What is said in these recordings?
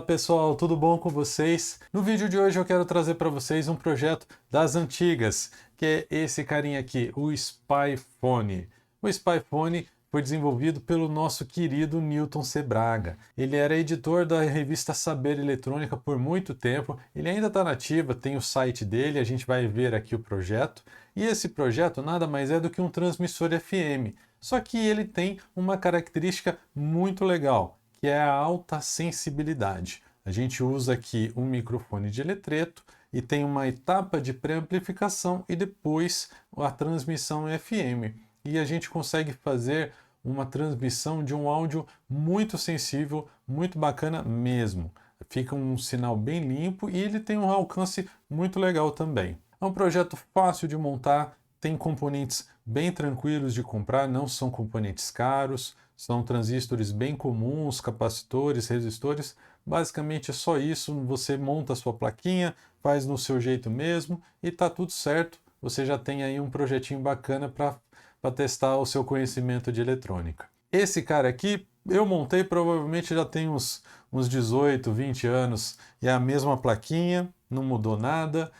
pessoal, tudo bom com vocês? No vídeo de hoje eu quero trazer para vocês um projeto das antigas, que é esse carinha aqui, o SpyPhone. O SpyPhone foi desenvolvido pelo nosso querido Newton Sebraga. Ele era editor da revista Saber Eletrônica por muito tempo, ele ainda está nativa, tem o site dele, a gente vai ver aqui o projeto. E esse projeto nada mais é do que um transmissor FM, só que ele tem uma característica muito legal, que é a alta sensibilidade. A gente usa aqui um microfone de eletreto e tem uma etapa de pré-amplificação e depois a transmissão FM. E a gente consegue fazer uma transmissão de um áudio muito sensível, muito bacana mesmo. Fica um sinal bem limpo e ele tem um alcance muito legal também. É um projeto fácil de montar, tem componentes bem tranquilos de comprar, não são componentes caros, são transistores bem comuns, capacitores, resistores. Basicamente é só isso, você monta a sua plaquinha, faz no seu jeito mesmo e tá tudo certo. Você já tem aí um projetinho bacana para testar o seu conhecimento de eletrônica. Esse cara aqui eu montei, provavelmente já tem uns 18, 20 anos, e é a mesma plaquinha, não mudou nada,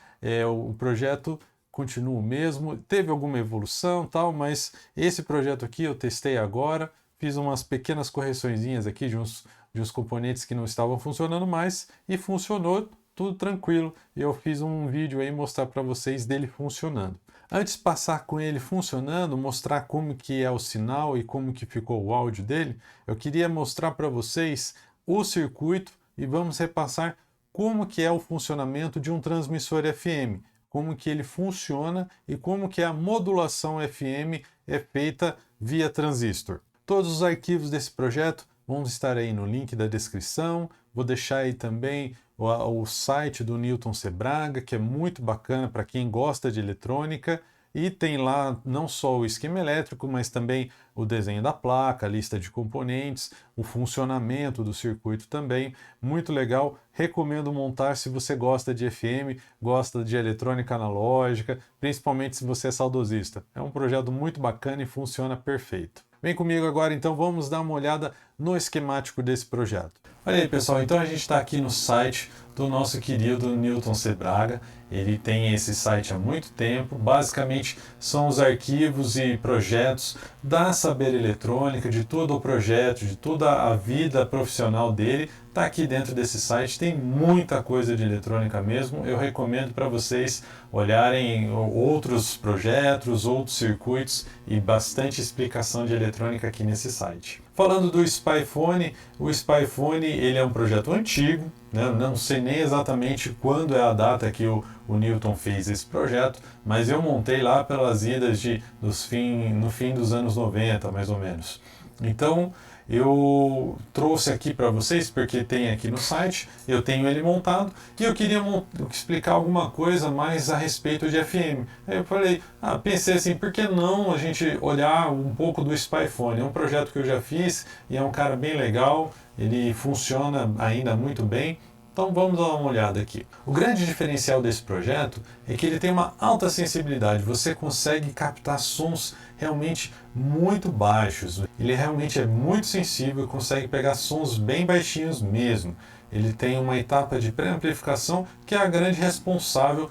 o projeto continua o mesmo, teve alguma evolução tal, mas esse projeto aqui eu testei agora, fiz umas pequenas correçõezinhas aqui de uns componentes que não estavam funcionando mais e funcionou tudo tranquilo. Eu fiz um vídeo aí mostrar para vocês dele funcionando. Antes de passar com ele funcionando, mostrar como que é o sinal e como que ficou o áudio dele, eu queria mostrar para vocês o circuito e vamos repassar como que é o funcionamento de um transmissor FM, como que ele funciona e como que a modulação FM é feita via transistor. Todos os arquivos desse projeto vão estar aí no link da descrição. Vou deixar aí também o site do Newton Sebraga, que é muito bacana para quem gosta de eletrônica. E tem lá não só o esquema elétrico, mas também o desenho da placa, a lista de componentes, o funcionamento do circuito também. Muito legal, recomendo montar se você gosta de FM, gosta de eletrônica analógica, principalmente se você é saudosista. É um projeto muito bacana e funciona perfeito. Vem comigo agora, então vamos dar uma olhada no esquemático desse projeto. Olha aí, pessoal, então a gente está aqui no site do nosso querido Newton Sebraga. Ele tem esse site há muito tempo. Basicamente são os arquivos e projetos da Saber Eletrônica, de todo o projeto, de toda a vida profissional dele. Está aqui dentro desse site, tem muita coisa de eletrônica mesmo. Eu recomendo para vocês olharem outros projetos, outros circuitos e bastante explicação de eletrônica aqui nesse site. Falando do SpyPhone, o SpyPhone ele é um projeto antigo, né? Não sei nem exatamente quando é a data que o Newton fez esse projeto, mas eu montei lá pelas idas no fim dos anos 90, mais ou menos. Então eu trouxe aqui para vocês, porque tem aqui no site, eu tenho ele montado, e eu queria explicar alguma coisa mais a respeito de FM. Aí eu falei, pensei assim, por que não a gente olhar um pouco do SpyPhone? É um projeto que eu já fiz, e é um cara bem legal, ele funciona ainda muito bem. Então vamos dar uma olhada aqui. O grande diferencial desse projeto é que ele tem uma alta sensibilidade. Você consegue captar sons realmente muito baixos. Ele realmente é muito sensível e consegue pegar sons bem baixinhos mesmo. Ele tem uma etapa de pré-amplificação que é a grande responsável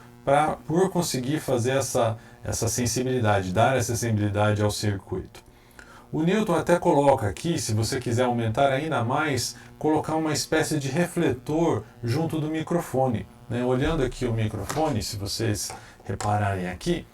por conseguir fazer essa sensibilidade, dar essa sensibilidade ao circuito. O Newton até coloca aqui, se você quiser aumentar ainda mais, colocar uma espécie de refletor junto do microfone, né? Olhando aqui o microfone, se vocês repararem aqui,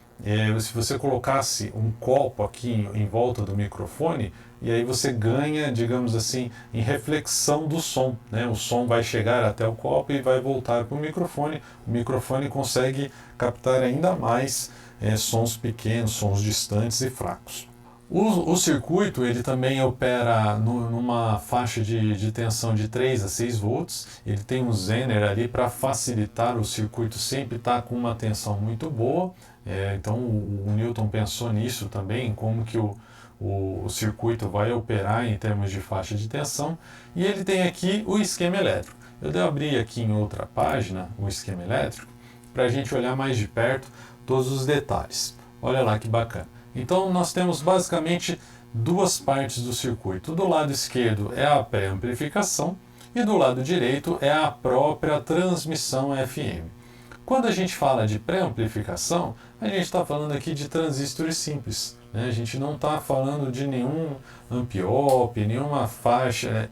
se você colocasse um copo aqui em volta do microfone, e aí você ganha, digamos assim, em reflexão do som, né? O som vai chegar até o copo e vai voltar para o microfone consegue captar ainda mais sons pequenos, sons distantes e fracos. O circuito ele também opera numa faixa de tensão de 3 a 6 volts. Ele tem um Zener ali para facilitar o circuito sempre estar com uma tensão muito boa. Então o Newton pensou nisso também, como que o circuito vai operar em termos de faixa de tensão. E ele tem aqui o esquema elétrico. Eu devo abrir aqui em outra página o esquema elétrico para a gente olhar mais de perto todos os detalhes. Olha lá que bacana. Então nós temos basicamente duas partes do circuito. Do lado esquerdo é a pré-amplificação E do lado direito é a própria transmissão FM. Quando a gente fala de pré-amplificação, a gente está falando aqui de transistores simples, né? A gente não está falando de nenhum amp-op, nenhuma faixa,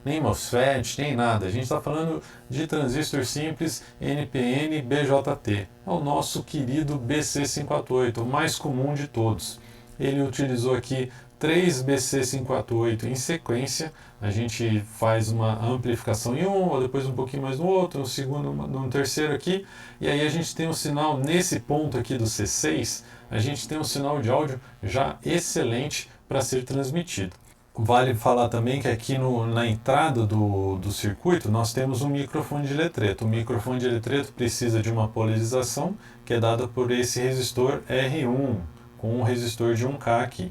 nem MOSFET, nem nada. A gente está falando de transistor simples NPN BJT. É o nosso querido BC548, o mais comum de todos. Ele utilizou aqui 3 BC548 em sequência. A gente faz uma amplificação em um, ou depois um pouquinho mais no outro, no segundo, no terceiro aqui, e aí a gente tem um sinal nesse ponto aqui do C6, a gente tem um sinal de áudio já excelente para ser transmitido. Vale falar também que aqui na entrada do circuito nós temos um microfone de eletreto. O microfone de eletreto precisa de uma polarização que é dada por esse resistor R1, com um resistor de 1K aqui.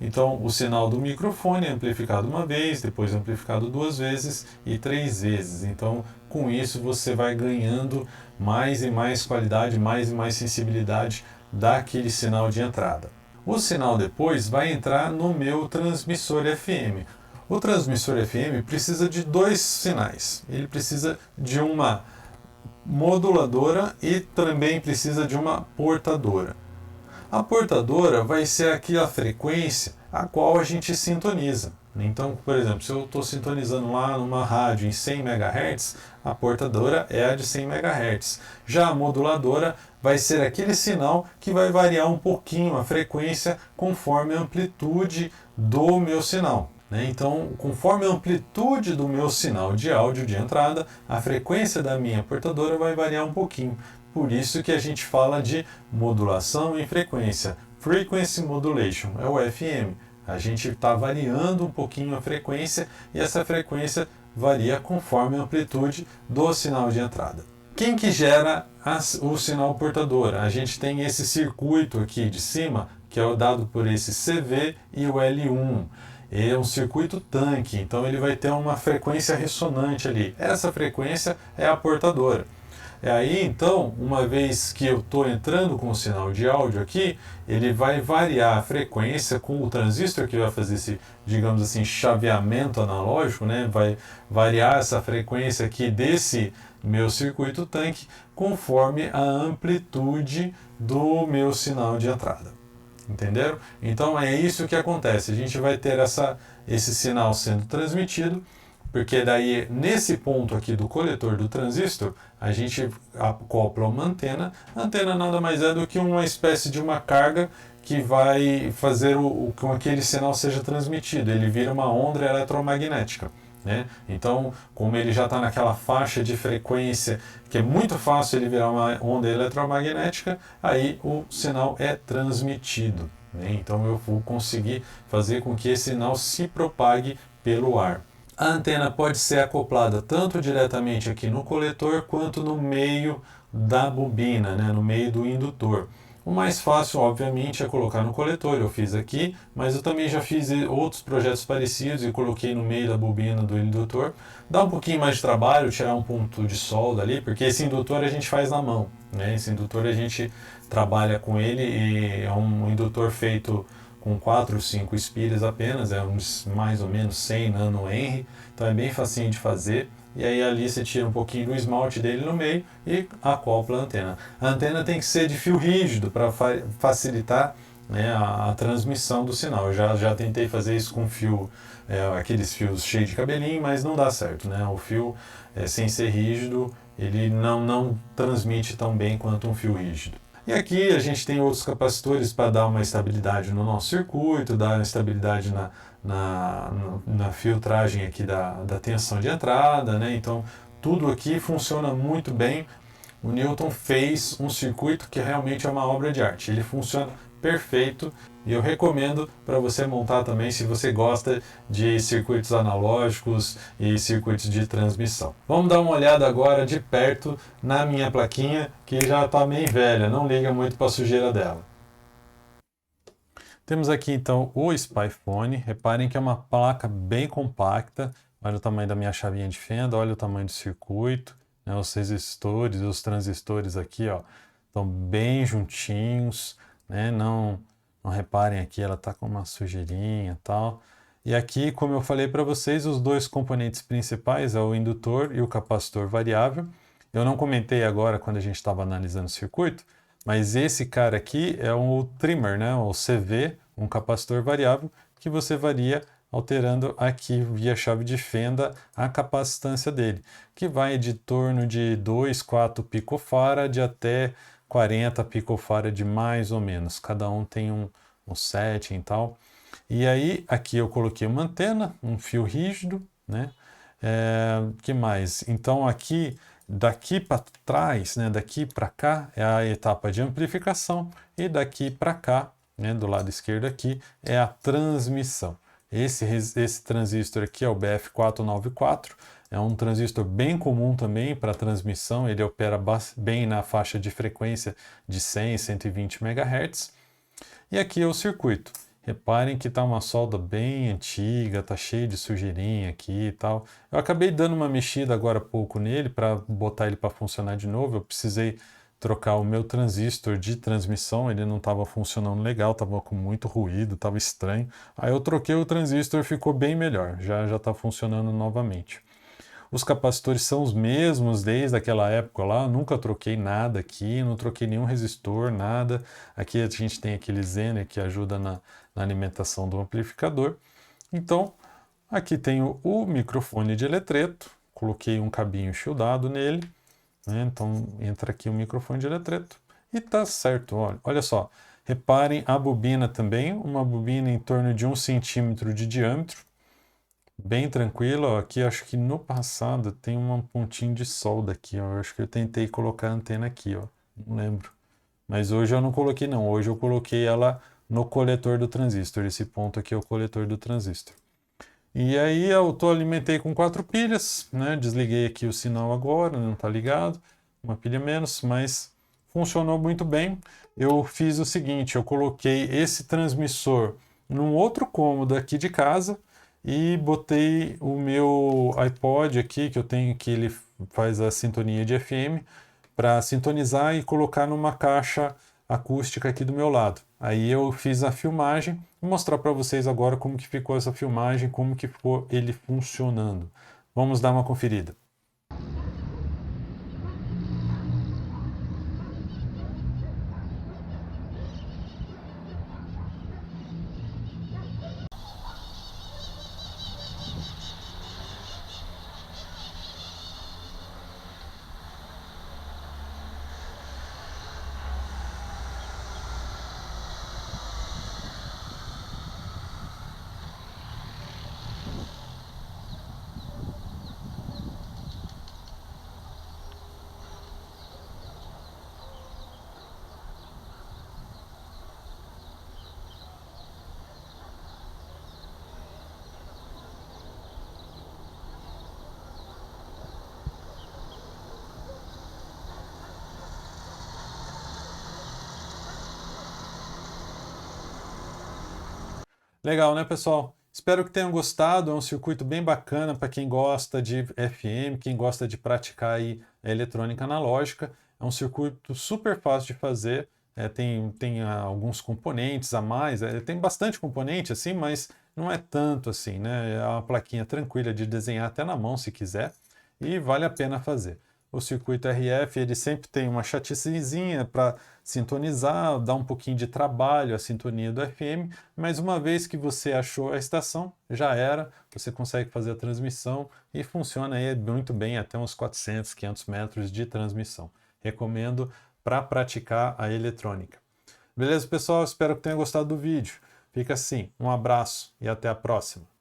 Então, o sinal do microfone é amplificado uma vez, depois amplificado 2 vezes e 3 vezes. Então, com isso, você vai ganhando mais e mais qualidade, mais e mais sensibilidade daquele sinal de entrada. O sinal depois vai entrar no meu transmissor FM. O transmissor FM precisa de 2 sinais. Ele precisa de uma moduladora e também precisa de uma portadora. A portadora vai ser aquela frequência a qual a gente sintoniza. Então, por exemplo, se eu estou sintonizando lá numa rádio em 100 MHz, a portadora é a de 100 MHz. Já a moduladora vai ser aquele sinal que vai variar um pouquinho a frequência conforme a amplitude do meu sinal. Então, conforme a amplitude do meu sinal de áudio de entrada, a frequência da minha portadora vai variar um pouquinho. Por isso que a gente fala de modulação em frequência. Frequency Modulation é o FM. A gente está variando um pouquinho a frequência e essa frequência varia conforme a amplitude do sinal de entrada. Quem que gera o sinal portador? A gente tem esse circuito aqui de cima, que é dado por esse CV e o L1. É um circuito tanque, então ele vai ter uma frequência ressonante ali. Essa frequência é a portadora. Aí então, uma vez que eu estou entrando com o sinal de áudio aqui, ele vai variar a frequência com o transistor que vai fazer esse, digamos assim, chaveamento analógico, né? Vai variar essa frequência aqui desse meu circuito tanque conforme a amplitude do meu sinal de entrada. Entenderam? Então é isso que acontece. A gente vai ter esse sinal sendo transmitido, porque daí nesse ponto aqui do coletor do transistor, a gente acopla uma antena. A antena nada mais é do que uma espécie de uma carga que vai fazer com que aquele sinal seja transmitido. Ele vira uma onda eletromagnética. Né? Então, como ele já está naquela faixa de frequência que é muito fácil ele virar uma onda eletromagnética, aí o sinal é transmitido. Né? Então eu vou conseguir fazer com que esse sinal se propague pelo ar. A antena pode ser acoplada tanto diretamente aqui no coletor quanto no meio da bobina, né? No meio do indutor. O mais fácil, obviamente, é colocar no coletor, eu fiz aqui, mas eu também já fiz outros projetos parecidos e coloquei no meio da bobina do indutor. Dá um pouquinho mais de trabalho tirar um ponto de solda ali, porque esse indutor a gente faz na mão, né? Esse indutor a gente trabalha com ele e é um indutor feito com 4 ou 5 espírias apenas, é uns mais ou menos 100 nanohenry, então é bem facinho de fazer. E aí ali você tira um pouquinho do esmalte dele no meio e acopla a antena. A antena tem que ser de fio rígido para facilitar, né, a transmissão do sinal. Eu já tentei fazer isso com fio, aqueles fios cheios de cabelinho, mas não dá certo. Né? O fio, sem ser rígido, ele não transmite tão bem quanto um fio rígido. E aqui a gente tem outros capacitores para dar uma estabilidade no nosso circuito, dar estabilidade na filtragem aqui da tensão de entrada, né? Então tudo aqui funciona muito bem. O Newton fez um circuito que realmente é uma obra de arte. Ele funciona perfeito e eu recomendo para você montar também se você gosta de circuitos analógicos e circuitos de transmissão. Vamos dar uma olhada agora de perto na minha plaquinha, que já está meio velha, não liga muito para a sujeira dela. Temos aqui então o SpyFone. Reparem que é uma placa bem compacta. Olha o tamanho da minha chavinha de fenda, olha o tamanho do circuito, né? Os resistores e os transistores aqui, ó, estão bem juntinhos, né? Não reparem aqui, ela tá com uma sujeirinha e tal. E aqui, como eu falei para vocês, os dois componentes principais é o indutor e o capacitor variável. Eu não comentei agora quando a gente estava analisando o circuito, mas esse cara aqui é o trimmer, né? O CV, um capacitor variável, que você varia alterando aqui via chave de fenda a capacitância dele, que vai de torno de 2, 4 picofarad até 40 picofarad mais ou menos. Cada um tem um setting e tal. E aí, aqui eu coloquei uma antena, um fio rígido, né? Que mais? Então, aqui, daqui para trás, né? Daqui para cá é a etapa de amplificação e daqui para cá, né? Do lado esquerdo aqui, é a transmissão. Esse transistor aqui é o BF494, é um transistor bem comum também para transmissão, ele opera bem na faixa de frequência de 100, 120 MHz. E aqui é o circuito. Reparem que tá uma solda bem antiga, tá cheio de sujeirinha aqui e tal. Eu acabei dando uma mexida agora há pouco nele para botar ele para funcionar de novo. Eu precisei trocar o meu transistor de transmissão, ele não estava funcionando legal, estava com muito ruído, estava estranho. Aí eu troquei o transistor, ficou bem melhor, já está funcionando novamente. Os capacitores são os mesmos desde aquela época lá, nunca troquei nada aqui, não troquei nenhum resistor, nada. Aqui a gente tem aquele Zener que ajuda na alimentação do amplificador. Então, aqui tenho o microfone de eletreto, coloquei um cabinho shieldado nele, né? Então entra aqui o microfone de eletreto e tá certo, olha só. Reparem a bobina também, uma bobina em torno de 1 centímetro de diâmetro, bem tranquilo. Ó. Aqui acho que no passado tem um pontinho de solda aqui, ó. Eu acho que eu tentei colocar a antena aqui, ó. Não lembro. Mas hoje eu não coloquei não, hoje eu coloquei ela no coletor do transistor. Esse ponto aqui é o coletor do transistor. E aí eu alimentei com 4 pilhas, né? Desliguei aqui o sinal agora, não está ligado, uma pilha menos, mas funcionou muito bem. Eu fiz o seguinte, eu coloquei esse transmissor num outro cômodo aqui de casa e botei o meu iPod aqui, que eu tenho, que ele faz a sintonia de FM, para sintonizar e colocar numa caixa acústica aqui do meu lado. Aí eu fiz a filmagem, vou mostrar para vocês agora como que ficou essa filmagem, como que ficou ele funcionando. Vamos dar uma conferida. Legal, né, pessoal? Espero que tenham gostado. É um circuito bem bacana para quem gosta de FM, quem gosta de praticar aí a eletrônica analógica. É um circuito super fácil de fazer. Tem alguns componentes a mais. Tem bastante componente assim, mas não é tanto assim, né? É uma plaquinha tranquila de desenhar até na mão se quiser e vale a pena fazer. O circuito RF ele sempre tem uma chaticezinha para sintonizar, dá um pouquinho de trabalho a sintonia do FM, mas uma vez que você achou a estação, já era, você consegue fazer a transmissão e funciona aí muito bem até uns 400, 500 metros de transmissão. Recomendo para praticar a eletrônica. Beleza, pessoal? Espero que tenham gostado do vídeo. Fica assim, um abraço e até a próxima.